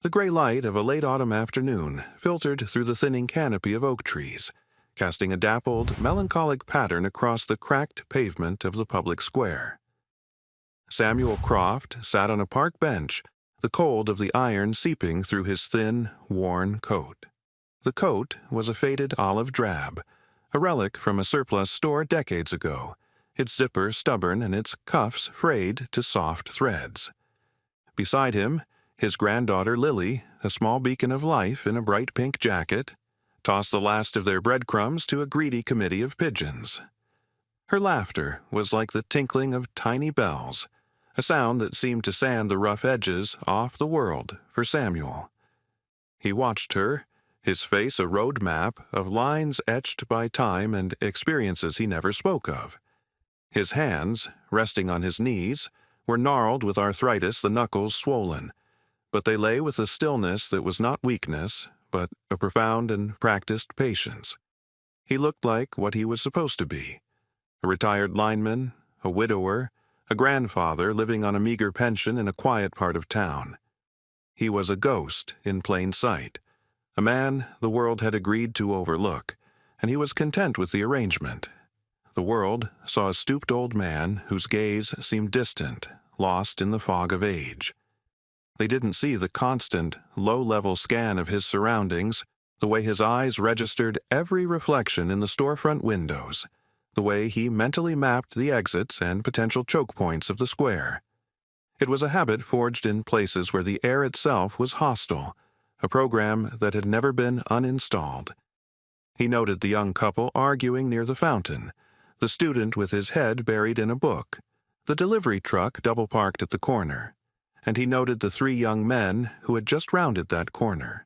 The gray light of a late autumn afternoon filtered through the thinning canopy of oak trees, casting a dappled, melancholic pattern across the cracked pavement of the public square. Samuel Croft sat on a park bench, the cold of the iron seeping through his thin, worn coat. The coat was a faded olive drab, a relic from a surplus store decades ago, its zipper stubborn and its cuffs frayed to soft threads. Beside him, his granddaughter Lily, a small beacon of life in a bright pink jacket, tossed the last of their breadcrumbs to a greedy committee of pigeons. Her laughter was like the tinkling of tiny bells, a sound that seemed to sand the rough edges off the world for Samuel. He watched her, his face a road map of lines etched by time and experiences he never spoke of. His hands, resting on his knees, were gnarled with arthritis, the knuckles swollen, but they lay with a stillness that was not weakness, but a profound and practiced patience. He looked like what he was supposed to be: a retired lineman, a widower, a grandfather living on a meager pension in a quiet part of town. He was a ghost in plain sight, a man the world had agreed to overlook, and he was content with the arrangement. The world saw a stooped old man whose gaze seemed distant, lost in the fog of age. They didn't see the constant, low-level scan of his surroundings, the way his eyes registered every reflection in the storefront windows, the way he mentally mapped the exits and potential choke points of the square. It was a habit forged in places where the air itself was hostile, a program that had never been uninstalled. He noted the young couple arguing near the fountain, the student with his head buried in a book, the delivery truck double-parked at the corner, and he noted the three young men who had just rounded that corner.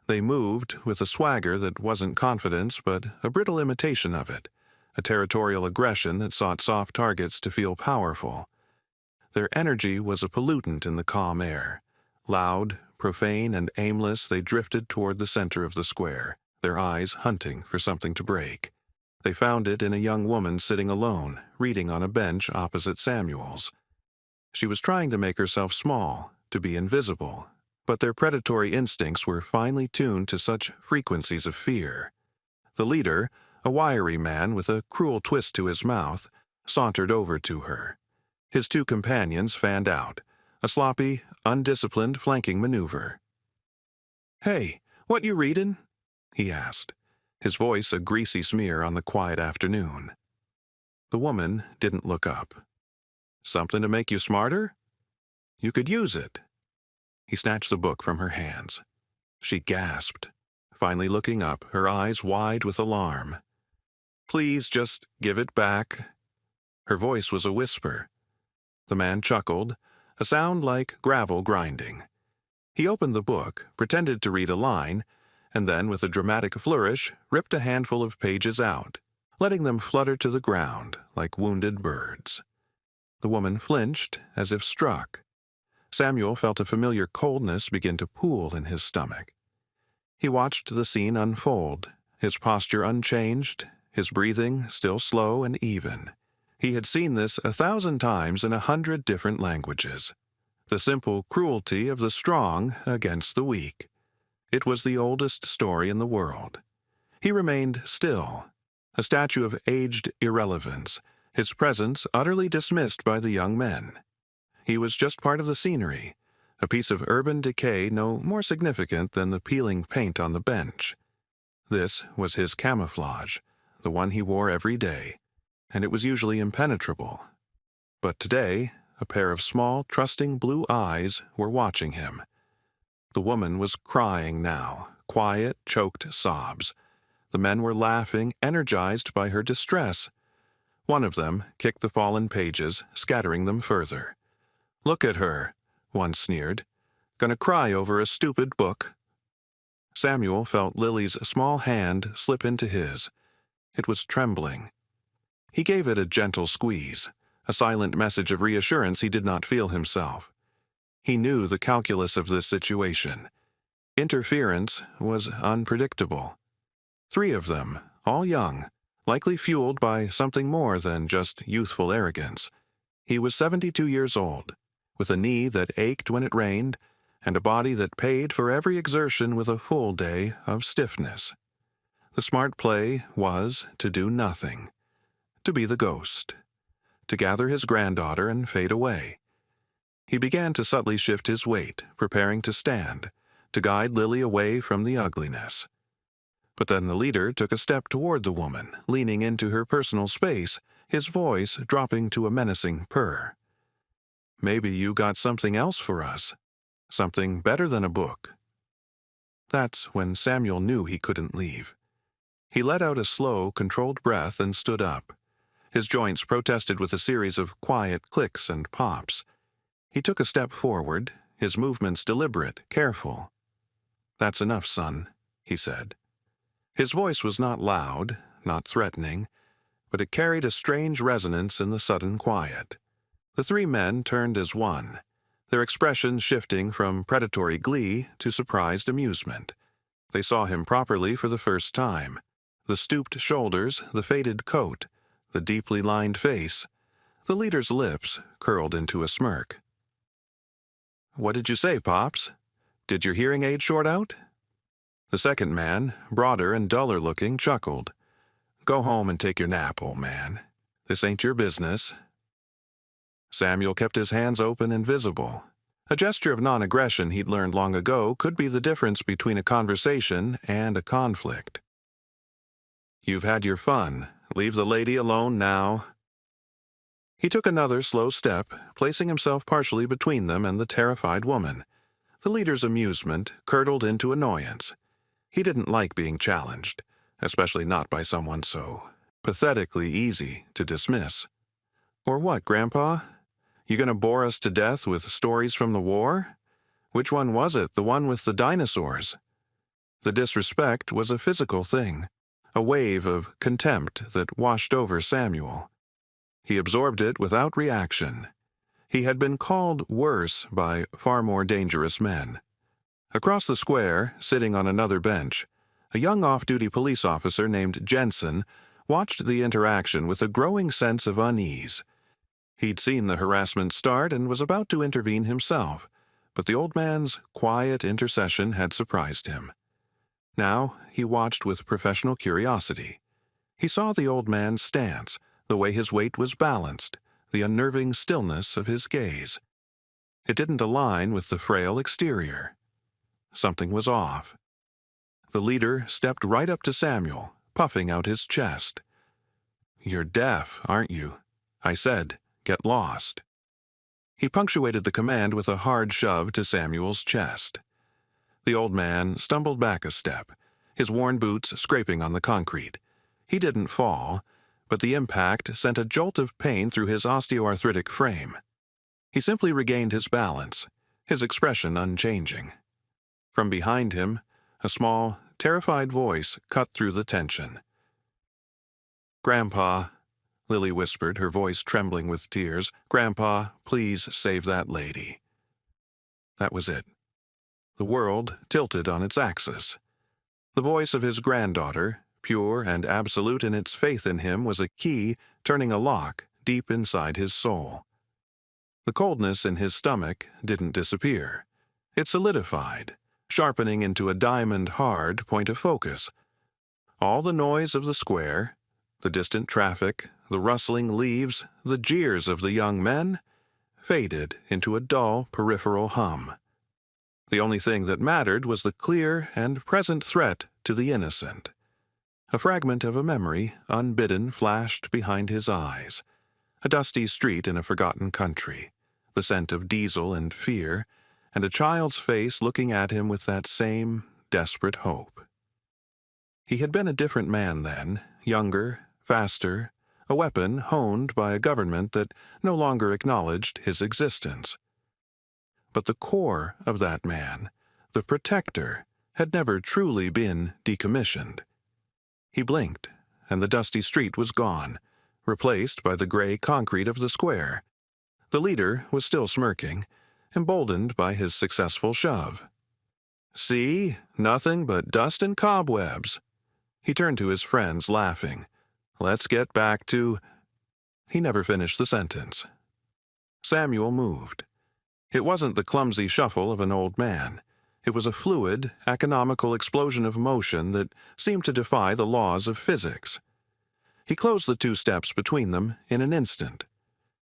They moved with a swagger that wasn't confidence but a brittle imitation of it, a territorial aggression that sought soft targets to feel powerful. Their energy was a pollutant in the calm air. Loud, profane, and aimless, they drifted toward the center of the square, their eyes hunting for something to break. They found it in a young woman sitting alone, reading on a bench opposite Samuel's. She was trying to make herself small, to be invisible, but their predatory instincts were finely tuned to such frequencies of fear. The leader, a wiry man with a cruel twist to his mouth, sauntered over to her. His two companions fanned out, a sloppy, undisciplined flanking maneuver. "Hey, what you readin'?" he asked, his voice a greasy smear on the quiet afternoon. The woman didn't look up. "Something to make you smarter? You could use it." He snatched the book from her hands. She gasped, finally looking up, her eyes wide with alarm. "Please just give it back." Her voice was a whisper. The man chuckled, a sound like gravel grinding. He opened the book, pretended to read a line, and then, with a dramatic flourish, ripped a handful of pages out, letting them flutter to the ground like wounded birds. The woman flinched, as if struck. Samuel felt a familiar coldness begin to pool in his stomach. He watched the scene unfold, his posture unchanged, his breathing still slow and even. He had seen this 1,000 times in 100 different languages. The simple cruelty of the strong against the weak. It was the oldest story in the world. He remained still, a statue of aged irrelevance, his presence utterly dismissed by the young men. He was just part of the scenery, a piece of urban decay no more significant than the peeling paint on the bench. This was his camouflage, the one he wore every day, and it was usually impenetrable. But today, a pair of small, trusting blue eyes were watching him. The woman was crying now, quiet, choked sobs. The men were laughing, energized by her distress. One of them kicked the fallen pages, scattering them further. "Look at her," one sneered. "Gonna cry over a stupid book." Samuel felt Lily's small hand slip into his. It was trembling. He gave it a gentle squeeze, a silent message of reassurance he did not feel himself. He knew the calculus of this situation. Interference was unpredictable. 3 of them, all young, likely fueled by something more than just youthful arrogance. He was 72 years old, with a knee that ached when it rained, and a body that paid for every exertion with a full day of stiffness. The smart play was to do nothing, to be the ghost, to gather his granddaughter and fade away. He began to subtly shift his weight, preparing to stand, to guide Lily away from the ugliness. But then the leader took a step toward the woman, leaning into her personal space, his voice dropping to a menacing purr. "Maybe you got something else for us, something better than a book." That's when Samuel knew he couldn't leave. He let out a slow, controlled breath and stood up. His joints protested with a series of quiet clicks and pops. He took a step forward, his movements deliberate, careful. "That's enough, son," he said. His voice was not loud, not threatening, but it carried a strange resonance in the sudden quiet. The three men turned as one, their expressions shifting from predatory glee to surprised amusement. They saw him properly for the first time. The stooped shoulders, the faded coat, the deeply lined face. The leader's lips curled into a smirk. "What did you say, Pops? Did your hearing aid short out?" The second man, broader and duller looking, chuckled. "Go home and take your nap, old man. This ain't your business." Samuel kept his hands open and visible. A gesture of non-aggression he'd learned long ago could be the difference between a conversation and a conflict. "You've had your fun. Leave the lady alone now." He took another slow step, placing himself partially between them and the terrified woman. The leader's amusement curdled into annoyance. He didn't like being challenged, especially not by someone so pathetically easy to dismiss. "Or what, Grandpa? You gonna bore us to death with stories from the war? Which one was it, the one with the dinosaurs?" The disrespect was a physical thing, a wave of contempt that washed over Samuel. He absorbed it without reaction. He had been called worse by far more dangerous men. Across the square, sitting on another bench, a young off-duty police officer named Jensen watched the interaction with a growing sense of unease. He'd seen the harassment start and was about to intervene himself, but the old man's quiet intercession had surprised him. Now he watched with professional curiosity. He saw the old man's stance, the way his weight was balanced, the unnerving stillness of his gaze. It didn't align with the frail exterior. Something was off. The leader stepped right up to Samuel, puffing out his chest. "You're deaf, aren't you? I said, get lost." He punctuated the command with a hard shove to Samuel's chest. The old man stumbled back a step, his worn boots scraping on the concrete. He didn't fall, but the impact sent a jolt of pain through his osteoarthritic frame. He simply regained his balance, his expression unchanging. From behind him, a small, terrified voice cut through the tension. "Grandpa," Lily whispered, her voice trembling with tears, "Grandpa, please save that lady." That was it. The world tilted on its axis. The voice of his granddaughter, pure and absolute in its faith in him, was a key turning a lock deep inside his soul. The coldness in his stomach didn't disappear. It solidified, sharpening into a diamond-hard point of focus. All the noise of the square, the distant traffic, the rustling leaves, the jeers of the young men, faded into a dull peripheral hum. The only thing that mattered was the clear and present threat to the innocent. A fragment of a memory, unbidden, flashed behind his eyes. A dusty street in a forgotten country, the scent of diesel and fear, and a child's face looking at him with that same desperate hope. He had been a different man then, younger, faster, a weapon honed by a government that no longer acknowledged his existence. But the core of that man, the protector, had never truly been decommissioned. He blinked, and the dusty street was gone, replaced by the gray concrete of the square. The leader was still smirking, emboldened by his successful shove. "See? Nothing but dust and cobwebs." He turned to his friends, laughing. "Let's get back to—" He never finished the sentence. Samuel moved. It wasn't the clumsy shuffle of an old man. It was a fluid, economical explosion of motion that seemed to defy the laws of physics. He closed the 2 steps between them in an instant.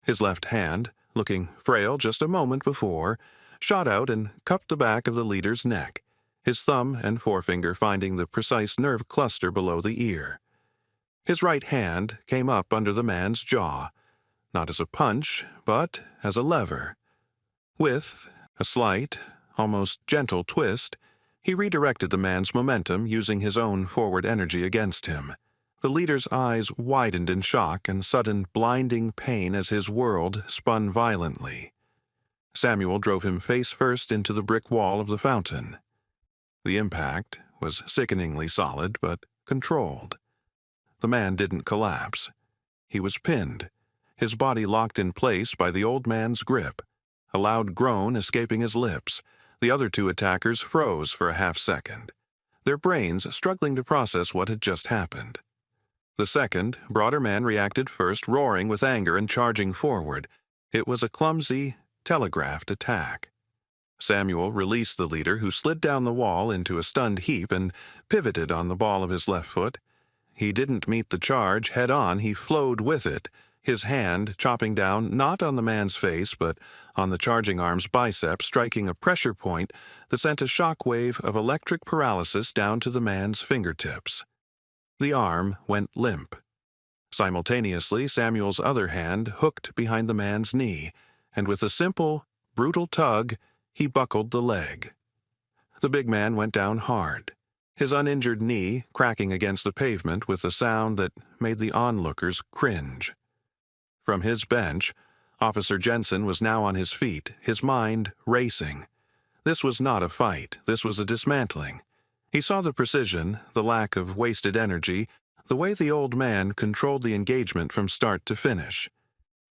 His left hand, looking frail just a moment before, shot out and cupped the back of the leader's neck, his thumb and forefinger finding the precise nerve cluster below the ear. His right hand came up under the man's jaw, not as a punch, but as a lever. With a slight, almost gentle twist, he redirected the man's momentum using his own forward energy against him. The leader's eyes widened in shock and sudden blinding pain as his world spun violently. Samuel drove him face first into the brick wall of the fountain. The impact was sickeningly solid but controlled. The man didn't collapse. He was pinned, his body locked in place by the old man's grip, a loud groan escaping his lips. The other 2 attackers froze for a half-second, their brains struggling to process what had just happened. The second, broader man reacted first, roaring with anger and charging forward. It was a clumsy, telegraphed attack. Samuel released the leader, who slid down the wall into a stunned heap and pivoted on the ball of his left foot. He didn't meet the charge head-on, he flowed with it, his hand chopping down not on the man's face but on the charging arm's bicep, striking a pressure point that sent a shock wave of electric paralysis down to the man's fingertips. The arm went limp. Simultaneously, Samuel's other hand hooked behind the man's knee, and with a simple, brutal tug, he buckled the leg. The big man went down hard, his uninjured knee cracking against the pavement with a sound that made the onlookers cringe. From his bench, Officer Jensen was now on his feet, his mind racing. This was not a fight, this was a dismantling. He saw the precision, the lack of wasted energy, the way the old man controlled the engagement from start to finish.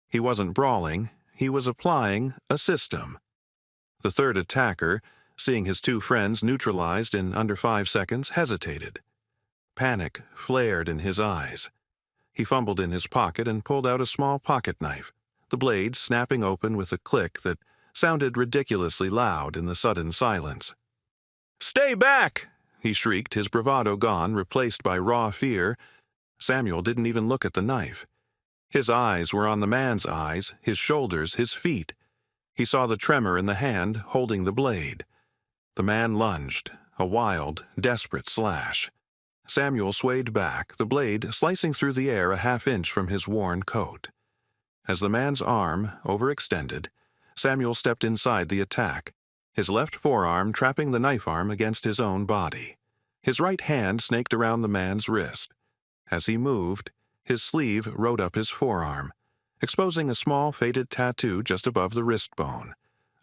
He wasn't brawling, he was applying a system. The third attacker, seeing his 2 friends neutralized in under 5 seconds, hesitated. Panic flared in his eyes. He fumbled in his pocket and pulled out a small pocket knife, the blade snapping open with a click that sounded ridiculously loud in the sudden silence. "Stay back!" he shrieked, his bravado gone, replaced by raw fear. Samuel didn't even look at the knife. His eyes were on the man's eyes, his shoulders, his feet. He saw the tremor in the hand holding the blade. The man lunged, a wild, desperate slash. Samuel swayed back, the blade slicing through the air a half-inch from his worn coat. As the man's arm overextended, Samuel stepped inside the attack, his left forearm trapping the knife arm against his own body. His right hand snaked around the man's wrist. As he moved, his sleeve rode up his forearm, exposing a small faded tattoo just above the wrist bone,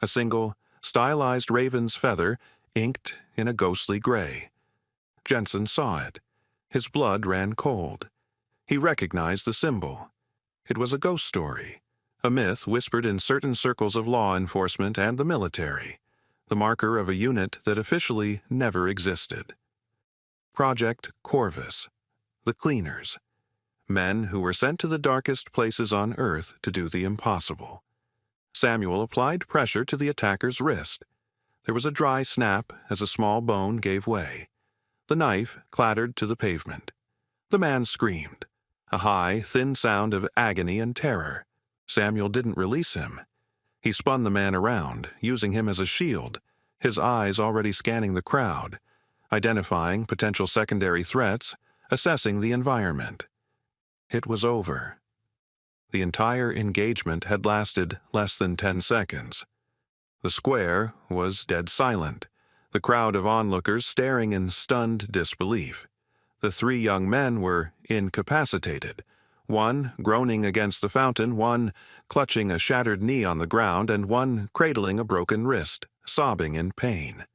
a single, stylized raven's feather inked in a ghostly gray. Jensen saw it. His blood ran cold. He recognized the symbol. It was a ghost story, a myth whispered in certain circles of law enforcement and the military, the marker of a unit that officially never existed. Project Corvus, the cleaners, men who were sent to the darkest places on Earth to do the impossible. Samuel applied pressure to the attacker's wrist. There was a dry snap as a small bone gave way. The knife clattered to the pavement. The man screamed, a high, thin sound of agony and terror. Samuel didn't release him. He spun the man around, using him as a shield, his eyes already scanning the crowd, identifying potential secondary threats, assessing the environment. It was over. The entire engagement had lasted less than 10 seconds. The square was dead silent, the crowd of onlookers staring in stunned disbelief. The 3 young men were incapacitated, one groaning against the fountain, one clutching a shattered knee on the ground, and one cradling a broken wrist, sobbing in pain.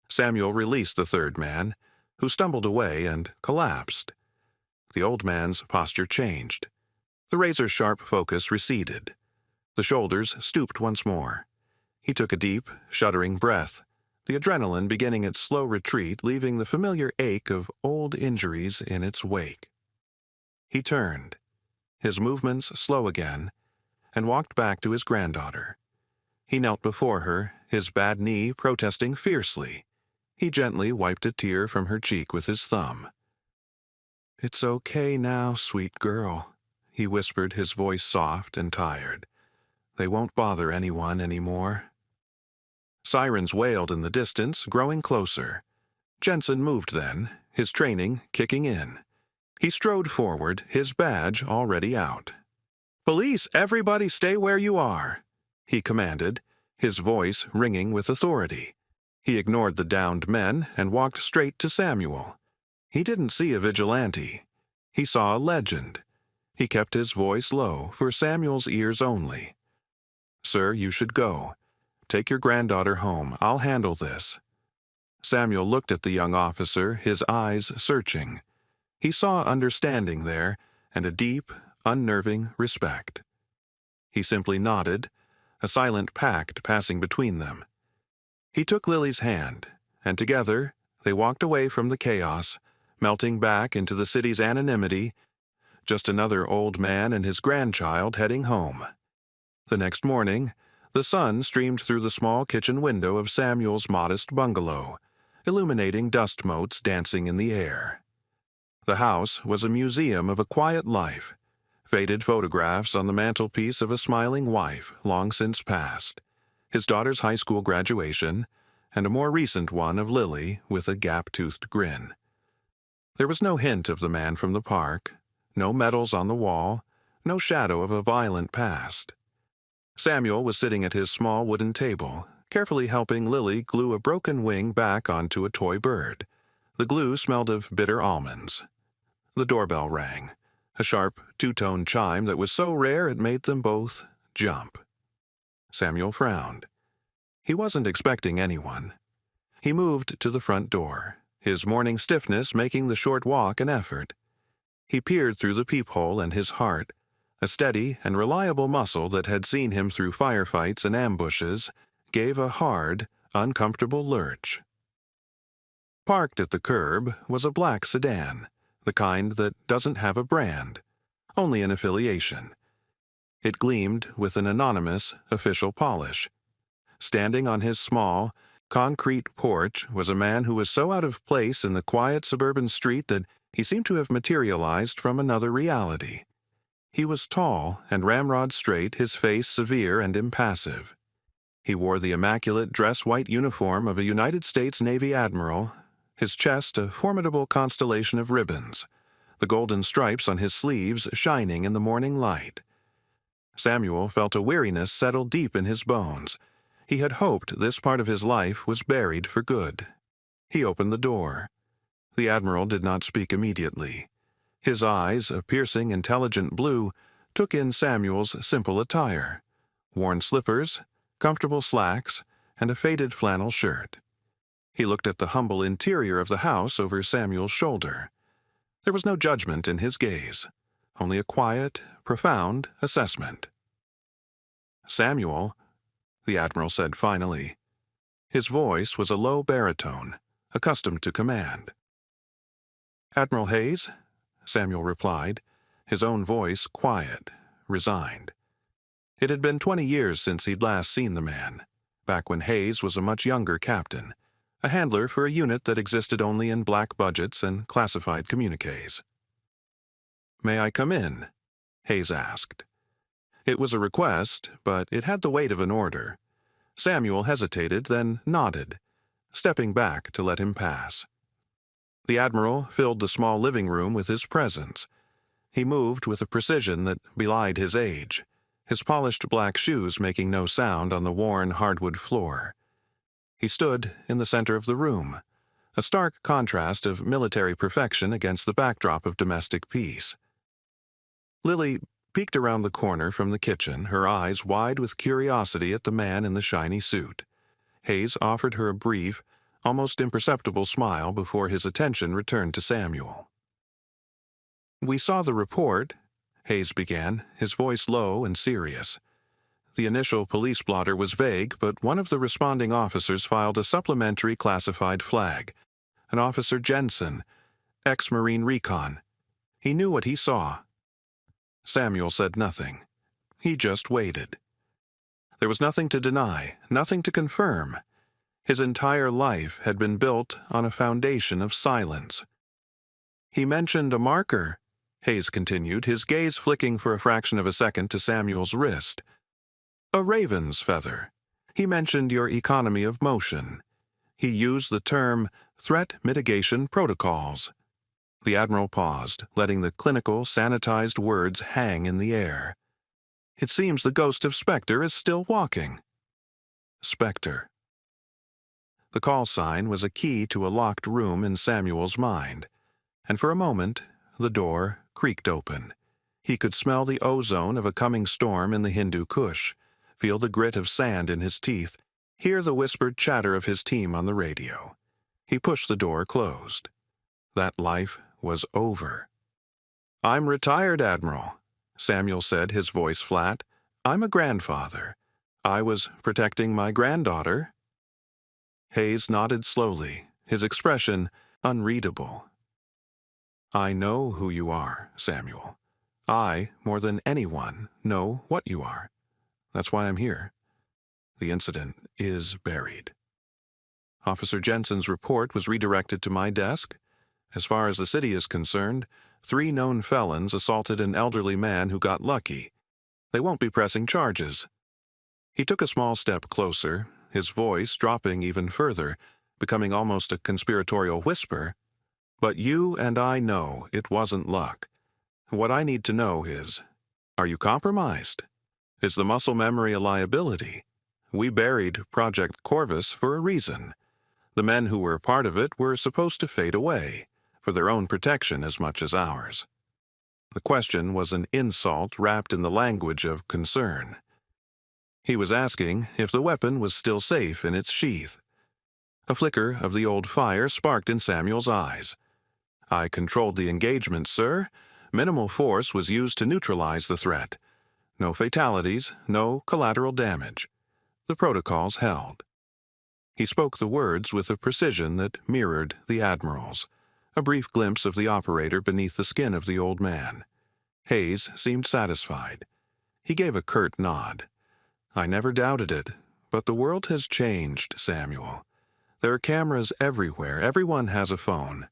Samuel released the third man, who stumbled away and collapsed. The old man's posture changed. The razor-sharp focus receded. The shoulders stooped once more. He took a deep, shuddering breath, the adrenaline beginning its slow retreat, leaving the familiar ache of old injuries in its wake. He turned, his movements slow again, and walked back to his granddaughter. He knelt before her, his bad knee protesting fiercely. He gently wiped a tear from her cheek with his thumb. "It's okay now, sweet girl," he whispered, his voice soft and tired. "They won't bother anyone anymore." Sirens wailed in the distance, growing closer. Jensen moved then, his training kicking in. He strode forward, his badge already out. "Police, everybody stay where you are," he commanded, his voice ringing with authority. He ignored the downed men and walked straight to Samuel. He didn't see a vigilante. He saw a legend. He kept his voice low, for Samuel's ears only. "Sir, you should go. Take your granddaughter home. I'll handle this." Samuel looked at the young officer, his eyes searching. He saw understanding there, and a deep, unnerving respect. He simply nodded, a silent pact passing between them. He took Lily's hand, and together they walked away from the chaos, melting back into the city's anonymity, just another old man and his grandchild heading home. The next morning, the sun streamed through the small kitchen window of Samuel's modest bungalow, illuminating dust motes dancing in the air. The house was a museum of a quiet life, faded photographs on the mantelpiece of a smiling wife long since passed, his daughter's high school graduation, and a more recent one of Lily with a gap-toothed grin. There was no hint of the man from the park, no medals on the wall, no shadow of a violent past. Samuel was sitting at his small wooden table, carefully helping Lily glue a broken wing back onto a toy bird. The glue smelled of bitter almonds. The doorbell rang, a sharp, two-tone chime that was so rare it made them both jump. Samuel frowned. He wasn't expecting anyone. He moved to the front door, his morning stiffness making the short walk an effort. He peered through the peephole, and his heart, a steady and reliable muscle that had seen him through firefights and ambushes, gave a hard, uncomfortable lurch. Parked at the curb was a black sedan, the kind that doesn't have a brand, only an affiliation. It gleamed with an anonymous, official polish. Standing on his small, concrete porch was a man who was so out of place in the quiet suburban street that he seemed to have materialized from another reality. He was tall and ramrod straight, his face severe and impassive. He wore the immaculate dress-white uniform of a United States Navy admiral, his chest a formidable constellation of ribbons, the golden stripes on his sleeves shining in the morning light. Samuel felt a weariness settle deep in his bones. He had hoped this part of his life was buried for good. He opened the door. The admiral did not speak immediately. His eyes, a piercing, intelligent blue, took in Samuel's simple attire: worn slippers, comfortable slacks, and a faded flannel shirt. He looked at the humble interior of the house over Samuel's shoulder. There was no judgment in his gaze, only a quiet, profound assessment. "Samuel," the admiral said finally. His voice was a low baritone, accustomed to command. "Admiral Hayes?" Samuel replied, his own voice quiet, resigned. It had been 20 years since he'd last seen the man, back when Hayes was a much younger captain, a handler for a unit that existed only in black budgets and classified communiques. "May I come in?" Hayes asked. It was a request, but it had the weight of an order. Samuel hesitated, then nodded, stepping back to let him pass. The admiral filled the small living room with his presence. He moved with a precision that belied his age, his polished black shoes making no sound on the worn hardwood floor. He stood in the center of the room, a stark contrast of military perfection against the backdrop of domestic peace. Lily peeked around the corner from the kitchen, her eyes wide with curiosity at the man in the shiny suit. Hayes offered her a brief, almost imperceptible smile before his attention returned to Samuel. "We saw the report," Hayes began, his voice low and serious. The initial police blotter was vague, but one of the responding officers filed a supplementary classified flag. An Officer Jensen, ex-Marine Recon. He knew what he saw. Samuel said nothing. He just waited. There was nothing to deny, nothing to confirm. His entire life had been built on a foundation of silence. "He mentioned a marker," Hayes continued, his gaze flicking for a fraction of a second to Samuel's wrist. "A raven's feather. He mentioned your economy of motion. He used the term threat mitigation protocols." The Admiral paused, letting the clinical, sanitized words hang in the air. "It seems the ghost of Spectre is still walking." Spectre. The call sign was a key to a locked room in Samuel's mind, and for a moment the door creaked open. He could smell the ozone of a coming storm in the Hindu Kush, feel the grit of sand in his teeth, hear the whispered chatter of his team on the radio. He pushed the door closed. That life was over. "I'm retired, Admiral," Samuel said, his voice flat. "I'm a grandfather. I was protecting my granddaughter." Hayes nodded slowly, his expression unreadable. "I know who you are, Samuel. I, more than anyone, know what you are. That's why I'm here. The incident is buried." Officer Jensen's report was redirected to my desk. As far as the city is concerned, 3 known felons assaulted an elderly man who got lucky. They won't be pressing charges. He took a small step closer, his voice dropping even further, becoming almost a conspiratorial whisper. "But you and I know it wasn't luck. What I need to know is, are you compromised? Is the muscle memory a liability? We buried Project Corvus for a reason. The men who were part of it were supposed to fade away, for their own protection as much as ours." The question was an insult wrapped in the language of concern. He was asking if the weapon was still safe in its sheath. A flicker of the old fire sparked in Samuel's eyes. "I controlled the engagement, sir. Minimal force was used to neutralize the threat. No fatalities, no collateral damage. The protocols held." He spoke the words with a precision that mirrored the Admiral's, a brief glimpse of the operator beneath the skin of the old man. Hayes seemed satisfied. He gave a curt nod. "I never doubted it, but the world has changed, Samuel. There are cameras everywhere. Everyone has a phone.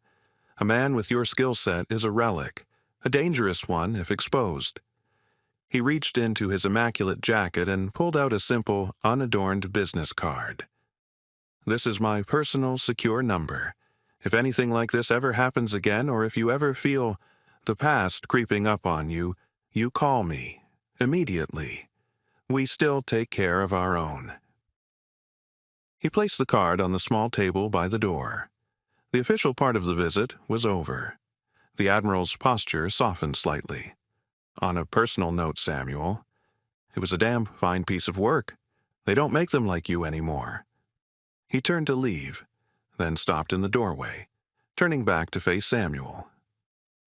A man with your skill set is a relic, a dangerous one if exposed." He reached into his immaculate jacket and pulled out a simple, unadorned business card. "This is my personal secure number. If anything like this ever happens again, or if you ever feel the past creeping up on you, you call me, immediately. We still take care of our own." He placed the card on the small table by the door. The official part of the visit was over. The Admiral's posture softened slightly. "On a personal note, Samuel, it was a damn fine piece of work. They don't make them like you anymore." He turned to leave, then stopped in the doorway, turning back to face Samuel.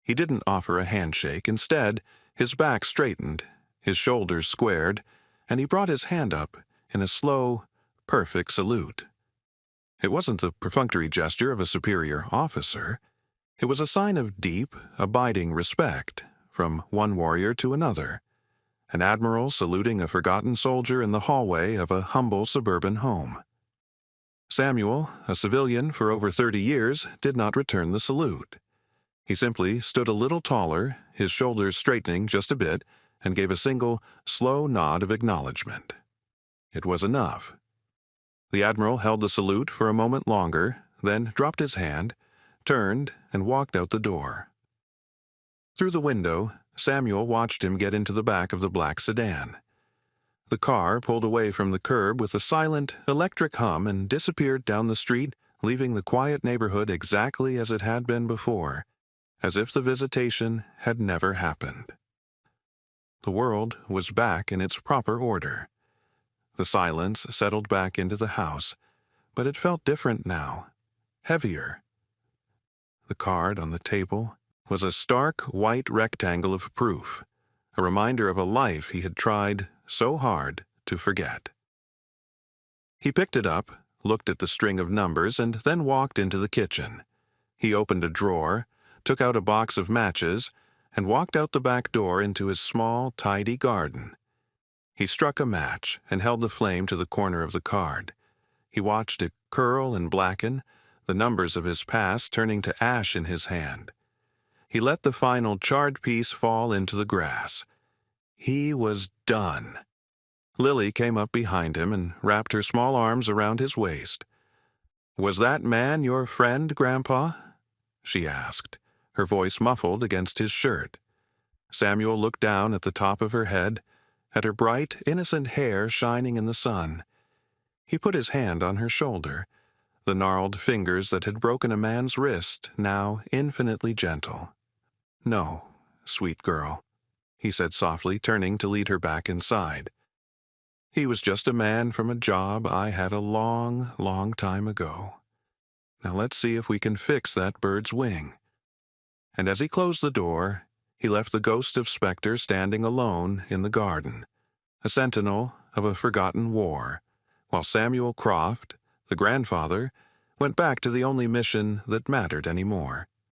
He didn't offer a handshake. Instead, his back straightened, his shoulders squared, and he brought his hand up in a slow, perfect salute. It wasn't the perfunctory gesture of a superior officer. It was a sign of deep, abiding respect from one warrior to another, an admiral saluting a forgotten soldier in the hallway of a humble suburban home. Samuel, a civilian for over 30 years, did not return the salute. He simply stood a little taller, his shoulders straightening just a bit, and gave a single, slow nod of acknowledgement. It was enough. The Admiral held the salute for a moment longer, then dropped his hand, turned, and walked out the door. Through the window, Samuel watched him get into the back of the black sedan. The car pulled away from the curb with a silent, electric hum and disappeared down the street, leaving the quiet neighborhood exactly as it had been before, as if the visitation had never happened. The world was back in its proper order. The silence settled back into the house, but it felt different now, heavier. The card on the table was a stark white rectangle of proof, a reminder of a life he had tried so hard to forget. He picked it up, looked at the string of numbers, and then walked into the kitchen. He opened a drawer, took out a box of matches, and walked out the back door into his small, tidy garden. He struck a match and held the flame to the corner of the card. He watched it curl and blacken, the numbers of his past turning to ash in his hand. He let the final charred piece fall into the grass. He was done. Lily came up behind him and wrapped her small arms around his waist. "Was that man your friend, Grandpa?" she asked, her voice muffled against his shirt. Samuel looked down at the top of her head, at her bright, innocent hair shining in the sun. He put his hand on her shoulder, the gnarled fingers that had broken a man's wrist now infinitely gentle. "No, sweet girl," he said softly, turning to lead her back inside. "He was just a man from a job I had a long, long time ago. Now let's see if we can fix that bird's wing." And as he closed the door, he left the ghost of Spectre standing alone in the garden, a sentinel of a forgotten war, while Samuel Croft, the grandfather, went back to the only mission that mattered anymore.